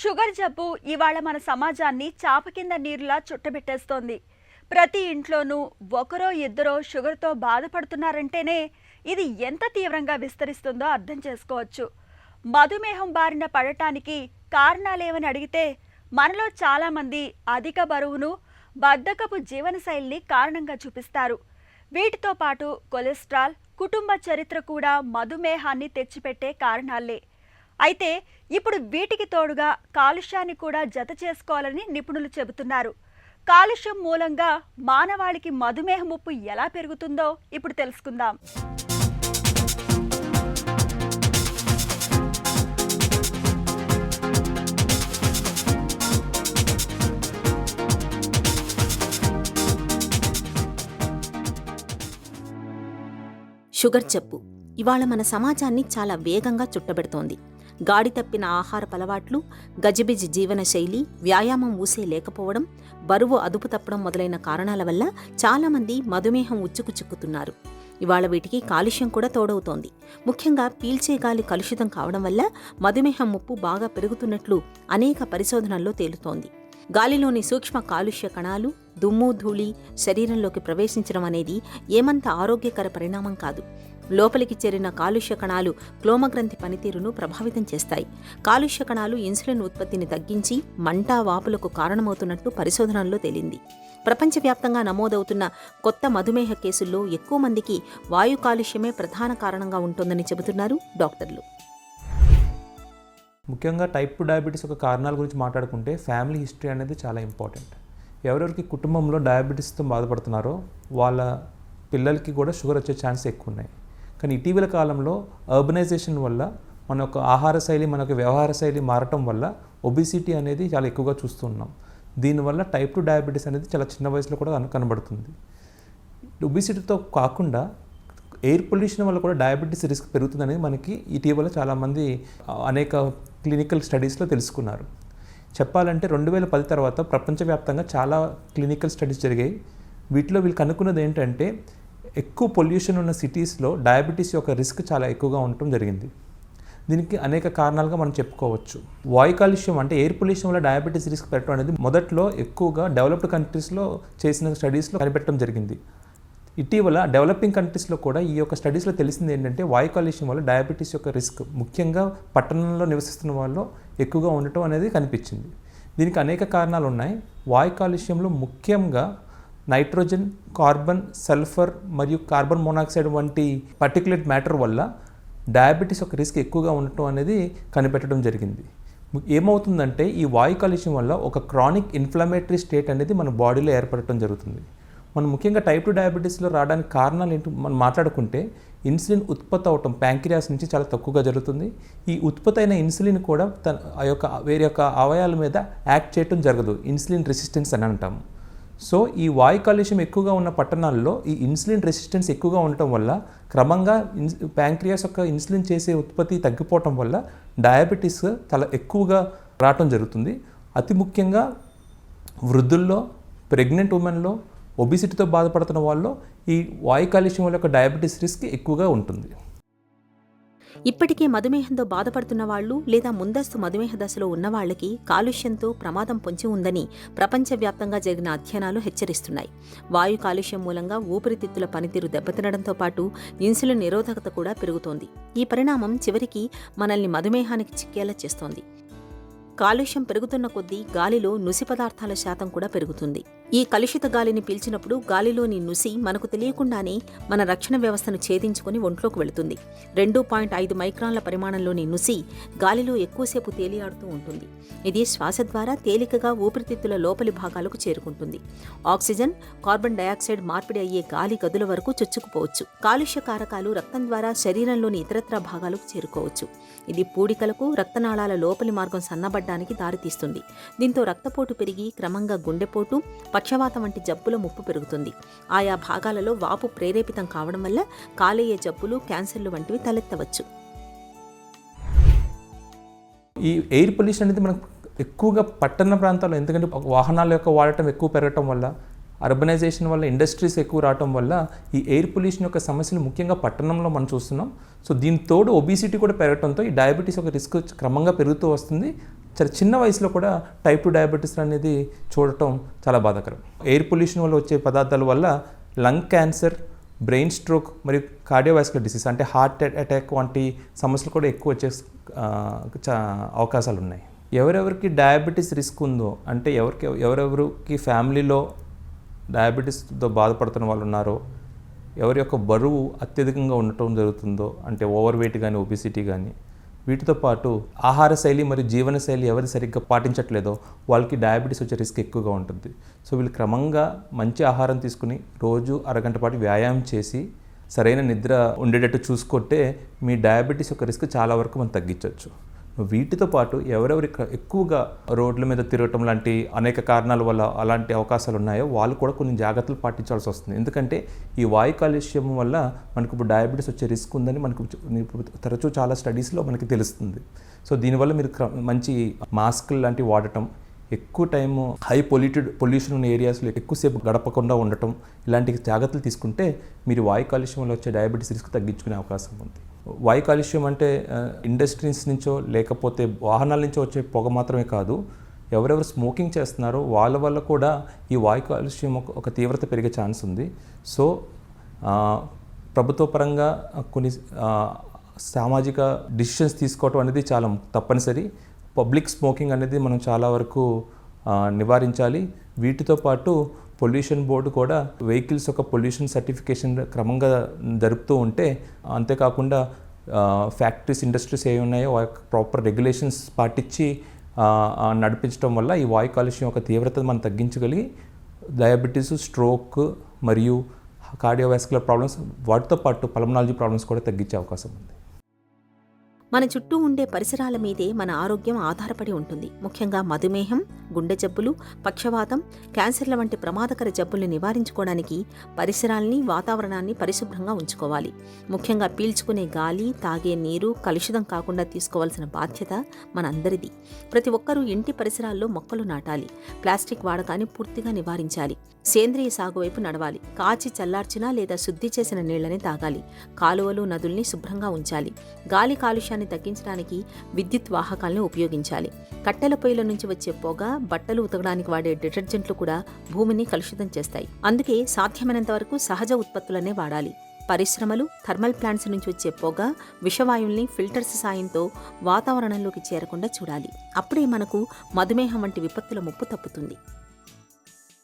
Sugar జబ్బు ఇవాళ మన సమాజాన్ని చాప కింద నీరులా చుట్టబెట్టేస్తోంది. ప్రతి ఇంట్లోనూ ఒకరో ఇద్దరో షుగర్తో బాధపడుతున్నారంటేనే ఇది ఎంత తీవ్రంగా విస్తరిస్తుందో అర్థం చేసుకోవచ్చు. మధుమేహం బారిన పడటానికి కారణాలేమని అడిగితే మనలో చాలామంది అధిక బరువును, బద్ధకపు జీవనశైలిని కారణంగా చూపిస్తారు. వీటితో పాటు కొలెస్ట్రాల్, కుటుంబ చరిత్ర కూడా మధుమేహాన్ని తెచ్చిపెట్టే కారణాలే. అయితే ఇప్పుడు వీటికి తోడుగా కాలుష్యాన్ని కూడా జత చేసుకోవాలని నిపుణులు చెబుతున్నారు. కాలుష్యం మూలంగా మానవాళికి మధుమేహ ముప్పు ఎలా పెరుగుతుందో ఇప్పుడు తెలుసుకుందాం. షుగర్ జబ్బు ఇవాళ మన సమాజాన్ని చాలా వేగంగా చుట్టబెడుతోంది. గాడి తప్పిన ఆహారపు అలవాట్లు, గజిబిజి జీవనశైలి, వ్యాయామం ఊసే లేకపోవడం, బరువు అదుపు తప్పడం మొదలైన కారణాల వల్ల చాలామంది మధుమేహం ఉచ్చుకు చిక్కుతున్నారు. ఇవాళ వీటికి కాలుష్యం కూడా తోడవుతోంది. ముఖ్యంగా పీల్చే గాలి కలుషితం కావడం వల్ల మధుమేహం ముప్పు బాగా పెరుగుతున్నట్లు అనేక పరిశోధనల్లో తేలుతోంది. గాలిలోని సూక్ష్మ కాలుష్య కణాలు, దుమ్ము, ధూళి శరీరంలోకి ప్రవేశించడం అనేది ఏమంత ఆరోగ్యకర పరిణామం కాదు. లోపలికి చేరిన కాలుష్య కణాలు క్లోమగ్రంథి పనితీరును ప్రభావితం చేస్తాయి. కాలుష్య కణాలు ఇన్సులిన్ ఉత్పత్తిని తగ్గించి మంట, వాపులకు కారణమవుతున్నట్టు పరిశోధనల్లో తేలింది. ప్రపంచవ్యాప్తంగా నమోదవుతున్న కొత్త మధుమేహ కేసుల్లో ఎక్కువ మందికి వాయు కాలుష్యమే ప్రధాన కారణంగా ఉంటుందని చెబుతున్నారు డాక్టర్లు. ముఖ్యంగా టైప్ 2 డయాబెటీస్ యొక్క కారణాల గురించి మాట్లాడుకుంటే ఫ్యామిలీ హిస్టరీ అనేది చాలా ఇంపార్టెంట్. ఎవరెవరికి కుటుంబంలో డయాబెటీస్తో బాధపడుతున్నారో వాళ్ళ పిల్లలకి కూడా షుగర్ వచ్చే ఛాన్స్ ఎక్కువ ఉన్నాయి. కానీ ఇటీవల కాలంలో అర్బనైజేషన్ వల్ల మన యొక్క ఆహార శైలి, మన యొక్క వ్యవహార శైలి మారటం వల్ల ఒబిసిటీ అనేది చాలా ఎక్కువగా చూస్తున్నాం. దీనివల్ల టైప్ 2 డయాబెటీస్ అనేది చాలా చిన్న వయసులో కూడా కనబడుతుంది. ఒబిసిటీతో కాకుండా ఎయిర్ పొల్యూషన్ వల్ల కూడా డయాబెటీస్ రిస్క్ పెరుగుతుందనేది మనకి ఇటీవల చాలామంది అనేక క్లినికల్ స్టడీస్లో తెలుసుకున్నారు. చెప్పాలంటే 2010 తర్వాత ప్రపంచవ్యాప్తంగా చాలా క్లినికల్ స్టడీస్ జరిగాయి. వీటిలో వీళ్ళు కనుక్కున్నది ఏంటంటే ఎక్కువ పొల్యూషన్ ఉన్న సిటీస్లో డయాబెటీస్ యొక్క రిస్క్ చాలా ఎక్కువగా ఉండటం జరిగింది. దీనికి అనేక కారణాలుగా మనం చెప్పుకోవచ్చు. వాయు కాలుష్యం అంటే ఎయిర్ పొల్యూషన్ వల్ల డయాబెటీస్ రిస్క్ పెట్టడం అనేది మొదట్లో ఎక్కువగా డెవలప్డ్ కంట్రీస్లో చేసిన స్టడీస్లో కనిపెట్టడం జరిగింది. ఇటీవల డెవలపింగ్ కంట్రీస్లో కూడా ఈ యొక్క స్టడీస్లో తెలిసింది ఏంటంటే వాయు కాలుష్యం వల్ల డయాబెటీస్ యొక్క రిస్క్ ముఖ్యంగా పట్టణంలో నివసిస్తున్న వాళ్ళు ఎక్కువగా ఉండటం అనేది కనిపించింది. దీనికి అనేక కారణాలు ఉన్నాయి. వాయు కాలుష్యంలో ముఖ్యంగా నైట్రోజన్, కార్బన్, సల్ఫర్ మరియు కార్బన్ మోనాక్సైడ్ వంటి పర్టిక్యులేట్ మ్యాటర్ వల్ల డయాబెటీస్ యొక్క రిస్క్ ఎక్కువగా ఉండటం అనేది కనిపెట్టడం జరిగింది. ఏమవుతుందంటే ఈ వాయు కాలుష్యం వల్ల ఒక క్రానిక్ ఇన్ఫ్లమేటరీ స్టేట్ అనేది మన బాడీలో ఏర్పడటం జరుగుతుంది. మనం ముఖ్యంగా టైప్ 2 డయాబెటీస్లో రావడానికి కారణాలు ఏంటో మనం మాట్లాడుకుంటే ఇన్సులిన్ ఉత్పత్తి అవటం ప్యాంక్రియాస్ నుంచి చాలా తక్కువగా జరుగుతుంది. ఈ ఉత్పత్తి అయిన ఇన్సులిన్ కూడా వేరే యొక్క అవయవాల మీద యాక్ట్ చేయటం జరగదు. ఇన్సులిన్ రెసిస్టెన్స్ అని అంటాము. సో ఈ వాయు కాలుష్యం ఎక్కువగా ఉన్న పట్టణాల్లో ఈ ఇన్సులిన్ రెసిస్టెన్స్ ఎక్కువగా ఉండటం వల్ల క్రమంగా ప్యాంక్రియాస్ యొక్క ఇన్సులిన్ చేసే ఉత్పత్తి తగ్గిపోవటం వల్ల డయాబెటీస్ చాలా ఎక్కువగా రావటం జరుగుతుంది. అతి ముఖ్యంగా వృద్ధుల్లో, ప్రెగ్నెంట్ ఉమెన్లో, ఒబిసిటీతో బాధపడుతున్న వాళ్ళు ఈ వాయు కాలుష్యం వల్ల డయాబెటీస్ రిస్క్ ఎక్కువగా ఉంటుంది. ఇప్పటికే మధుమేహంతో బాధపడుతున్న వాళ్ళు లేదా ముందస్తు మధుమేహ దశలో ఉన్న వాళ్ళకి కాలుష్యంతో ప్రమాదం పొంచి ఉందని ప్రపంచవ్యాప్తంగా జరిగిన అధ్యయనాలు హెచ్చరిస్తున్నాయి. వాయు కాలుష్యం మూలంగా ఊపిరితిత్తుల పనితీరు దెబ్బతినడంతో పాటు ఇన్సులిన్ నిరోధకత కూడా పెరుగుతోంది. ఈ పరిణామం చివరికి మనల్ని మధుమేహానికి చిక్కేలా చేస్తోంది. కాలుష్యం పెరుగుతున్న కొద్దీ గాలిలో నుసి పదార్థాల శాతం కూడా పెరుగుతుంది. ఈ కలుషిత గాలిని పీల్చినప్పుడు గాలిలోని నుసి మనకు తెలియకుండానే మన రక్షణ వ్యవస్థను ఛేదించుకుని ఒంట్లోకి వెళుతుంది. 2.5 మైక్రాన్ల పరిమాణంలోని నుసి గాలిలో ఎక్కువసేపు తేలియాడుతూ ఉంటుంది. ఇది శ్వాస ద్వారా తేలికగా ఊపిరితిత్తుల లోపలి భాగాలకు చేరుకుంటుంది. ఆక్సిజన్, కార్బన్ డయాక్సైడ్ మార్పిడి అయ్యే గాలి గదుల వరకు చొచ్చుకుపోవచ్చు. కాలుష్య కారకాలు రక్తం ద్వారా శరీరంలోని ఇతరత్ర భాగాలకు చేరుకోవచ్చు. ఇది పూడికలకు, రక్తనాళాల లోపలి మార్గం సన్నబడ్డానికి దారితీస్తుంది. దీంతో రక్తపోటు పెరిగి క్రమంగా గుండెపోటు, పక్షవాతం వంటి జబ్బుల ముప్పు పెరుగుతుంది. ఆయా భాగాలలో వాపు ప్రేరేపితం కావడం వల్ల కాలేయ జబ్బులు, క్యాన్సర్లు వంటివి తలెత్తవచ్చు. ఈ ఎయిర్ పొల్యూషన్ అనేది మనకు ఎక్కువగా పట్టణ ప్రాంతాల్లో, ఎందుకంటే వాహనాల యొక్క వాడటం ఎక్కువ పెరగటం వల్ల, అర్బనైజేషన్ వల్ల, ఇండస్ట్రీస్ ఎక్కువ రావటం వల్ల ఈ ఎయిర్ పొల్యూషన్ యొక్క సమస్యలు ముఖ్యంగా పట్టణంలో మనం చూస్తున్నాం. సో దీని తోడు ఒబిసిటీ కూడా పెరగడంతో ఈ డయాబెటీస్ యొక్క రిస్క్ క్రమంగా పెరుగుతూ వస్తుంది. చాలా చిన్న వయసులో కూడా టైప్ 2 డయాబెటీస్ అనేది చూడటం చాలా బాధాకరం. ఎయిర్ పొల్యూషన్ వల్ల వచ్చే పదార్థాల వల్ల లంగ్ క్యాన్సర్, బ్రెయిన్ స్ట్రోక్ మరియు కార్డియోవాస్కులర్ డిసీజ్ అంటే హార్ట్ అటాక్ వంటి సమస్యలు కూడా ఎక్కువ వచ్చే అవకాశాలు ఉన్నాయి. ఎవరెవరికి డయాబెటీస్ రిస్క్ ఉందో అంటే ఎవరెవరికి ఫ్యామిలీలో డయాబెటీస్తో బాధపడుతున్న వాళ్ళు ఉన్నారో, ఎవరి యొక్క బరువు అత్యధికంగా ఉండటం జరుగుతుందో అంటే ఓవర్ వెయిట్ కానీ ఒబిసిటీ కానీ, వీటితో పాటు ఆహార శైలి మరియు జీవనశైలి ఎవరు సరిగ్గా పాటించట్లేదో వాళ్ళకి డయాబెటీస్ వచ్చే రిస్క్ ఎక్కువగా ఉంటుంది. సో వీళ్ళు క్రమంగా మంచి ఆహారం తీసుకుని రోజు అరగంట పాటు వ్యాయామం చేసి సరైన నిద్ర ఉండేటట్టు చూసుకుంటే మీ డయాబెటీస్ యొక్క రిస్క్ చాలా వరకు మనం తగ్గించవచ్చు. వీటితో పాటు ఎవరెవరు ఎక్కువగా రోడ్ల మీద తిరగటం లాంటి అనేక కారణాల వల్ల అలాంటి అవకాశాలు ఉన్నాయో వాళ్ళు కూడా కొన్ని జాగ్రత్తలు పాటించాల్సి వస్తుంది. ఎందుకంటే ఈ వాయు కాలుష్యం వల్ల మనకు ఇప్పుడు డయాబెటీస్ వచ్చే రిస్క్ ఉందని మనకు తరచూ చాలా స్టడీస్లో మనకి తెలుస్తుంది. సో దీనివల్ల మీరు మంచి మాస్కులు లాంటివి వాడటం, ఎక్కువ టైము హై పొల్యూషన్ ఉన్న ఏరియాస్లో ఎక్కువసేపు గడపకుండా ఉండటం, ఇలాంటి జాగ్రత్తలు తీసుకుంటే మీరు వాయు కాలుష్యం వల్ల వచ్చే డయాబెటీస్ రిస్క్ తగ్గించుకునే అవకాశం ఉంది. వాయు కాలుష్యం అంటే ఇండస్ట్రీస్ నుంచో లేకపోతే వాహనాల నుంచో వచ్చే పొగ మాత్రమే కాదు, ఎవరెవరు స్మోకింగ్ చేస్తున్నారో వాళ్ళ వల్ల కూడా ఈ వాయు కాలుష్యం ఒక తీవ్రత పెరిగే ఛాన్స్ ఉంది. సో ప్రభుత్వ పరంగా కొన్ని సామాజిక డిసిషన్స్ తీసుకోవటం అనేది చాలా తప్పనిసరి. పబ్లిక్ స్మోకింగ్ అనేది మనం చాలా వరకు నివారించాలి. వీటితో పాటు పొల్యూషన్ బోర్డు కూడా వెహికల్స్ యొక్క పొల్యూషన్ సర్టిఫికేషన్ క్రమంగా జరుపుతూ ఉంటే, అంతేకాకుండా ఫ్యాక్టరీస్, ఇండస్ట్రీస్ ఏ ఉన్నాయో ప్రాపర్ రెగ్యులేషన్స్ పాటించి నడిపించడం వల్ల ఈ వాయు కాలుష్యం యొక్క తీవ్రత మనం తగ్గించగలిగి డయాబెటీస్, స్ట్రోక్ మరియు కార్డియోవాస్కులర్ ప్రాబ్లమ్స్, వాటితో పాటు పల్మనాలజీ ప్రాబ్లమ్స్ కూడా తగ్గించే అవకాశం ఉంది. మన చుట్టూ ఉండే పరిసరాల మీదే మన ఆరోగ్యం ఆధారపడి ఉంటుంది. ముఖ్యంగా మధుమేహం, గుండె జబ్బులు, పక్షవాతం, క్యాన్సర్ల వంటి ప్రమాదకర జబ్బుల్ని నివారించుకోవడానికి పరిసరాల్ని, వాతావరణాన్ని పరిశుభ్రంగా ఉంచుకోవాలి. ముఖ్యంగా పీల్చుకునే గాలి, తాగే నీరు కలుషితం కాకుండా తీసుకోవాల్సిన బాధ్యత మనందరిది. ప్రతి ఒక్కరూ ఇంటి పరిసరాల్లో మొక్కలు నాటాలి. ప్లాస్టిక్ వాడకాన్ని పూర్తిగా నివారించాలి. సేంద్రియ సాగు వైపు నడవాలి. కాచి చల్లార్చిన లేదా శుద్ధి చేసిన నీళ్లని తాగాలి. కాలువలు, నదుల్ని శుభ్రంగా ఉంచాలి. గాలి కాలుష్యాన్ని తగ్గించడానికి విద్యుత్ వాహకాలను ఉపయోగించాలి. కట్టెల పొయ్యిల నుంచి వచ్చే పొగ, బట్టలు ఉతకడానికి వాడే డిటర్జెంట్లు కూడా భూమిని కలుషితం చేస్తాయి. అందుకే సాధ్యమైనంత వరకు సహజ ఉత్పత్తులనే వాడాలి. పరిశ్రమలు, థర్మల్ ప్లాంట్స్ నుంచి వచ్చే పొగ, విషవాయువుల్ని ఫిల్టర్స్ సాయంతో వాతావరణంలోకి చేరకుండా చూడాలి. అప్పుడే మనకు మధుమేహం వంటి విపత్తుల ముప్పు తప్పుతుంది.